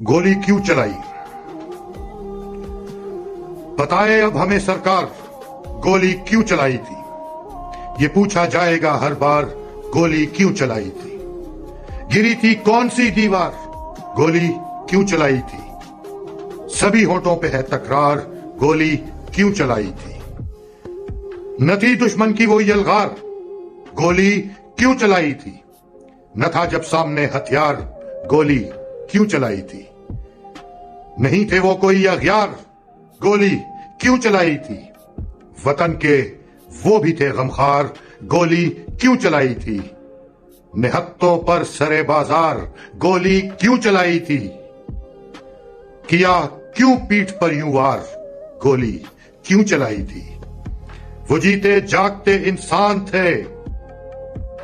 गोली क्यों चलाई? बताए अब हमें सरकार, गोली क्यों चलाई थी? ये पूछा जाएगा हर बार, गोली क्यों चलाई थी? गिरी थी कौन सी दीवार, गोली क्यों चलाई थी? सभी होठों पे है तकरार, गोली क्यों चलाई थी? न थी दुश्मन की वो यलगार, गोली क्यों चलाई थी? न था जब सामने हथियार, गोली क्यों चलाई थी? नहीं थे वो कोई अगियार, गोली क्यों चलाई थी? वतन के वो भी थे गमखार, गोली क्यों चलाई थी? निहत्तों पर सरे बाजार, गोली क्यों चलाई थी? किया क्यों पीठ पर यूं वार, गोली क्यों चलाई थी? वो जीते जागते इंसान थे,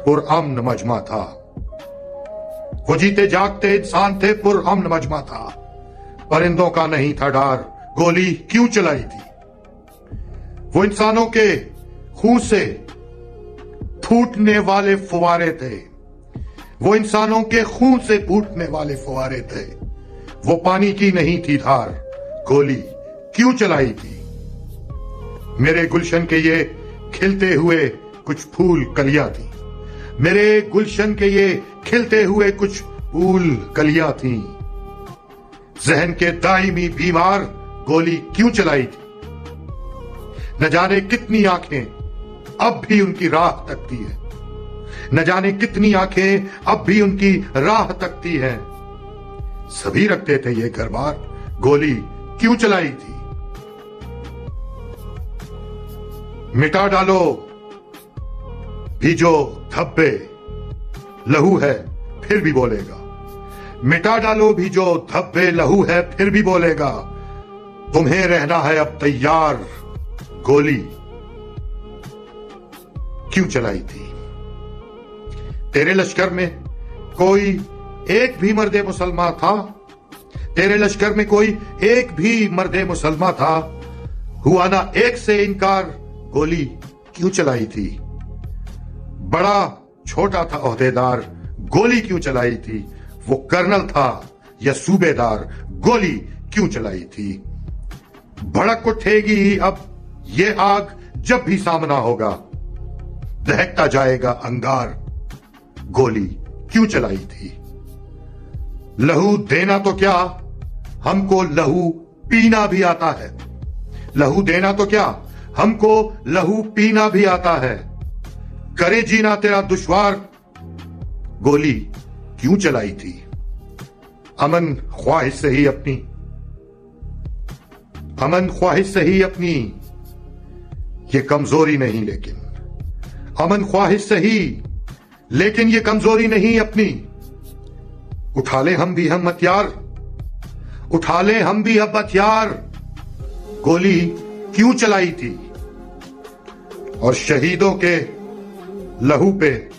पुरअमन मजमा था। वो जीते जागते इंसान थे, पुरअमन मजमा था। परिंदों का नहीं था डार, गोली क्यों चलाई थी? वो इंसानों के खून से फूटने वाले फुवारे थे। वो इंसानों के खून से फूटने वाले फुवारे थे। वो पानी की नहीं थी धार, गोली क्यों चलाई थी? मेरे गुलशन के ये खिलते हुए कुछ फूल कलियां थी। मेरे गुलशन के ये खिलते हुए कुछ फूल कलियां थी। जहन के दायमी बीमार, गोली क्यों चलाई थी? न जाने कितनी आंखें अब भी उनकी राह तकती है। न जाने कितनी आंखें अब भी उनकी राह तकती हैं। सभी रखते थे ये घर बार, गोली क्यों चलाई थी? मिटा डालो भी जो धब्बे, लहू है फिर भी बोलेगा। मिटा डालो भी जो धब्बे, लहू है फिर भी बोलेगा। तुम्हें रहना है अब तैयार, गोली क्यों चलाई थी? तेरे लश्कर में कोई एक भी मर्दे मुसलमान था? तेरे लश्कर में कोई एक भी मर्दे मुसलमान था? हुआ ना एक से इनकार, गोली क्यों चलाई थी? बड़ा छोटा था ओहदेदार, गोली क्यों चलाई थी? वो कर्नल था या सूबेदार, गोली क्यों चलाई थी? भड़क उठेगी ही अब ये आग जब भी सामना होगा। दहकता जाएगा अंगार, गोली क्यों चलाई थी? लहू देना तो क्या, हमको लहू पीना भी आता है। लहू देना तो क्या, हमको लहू पीना भी आता है। करे जीना तेरा दुश्वार, गोली क्यों चलाई थी? अमन ख्वाहिश से ही अपनी, अमन ख्वाहिश से ही अपनी, ये कमजोरी नहीं लेकिन, अमन ख्वाहिश से ही, लेकिन ये कमजोरी नहीं अपनी। उठा ले हम भी हम हथियार, उठा ले हम भी अब हथियार, गोली क्यों चलाई थी? और शहीदों के लहू पे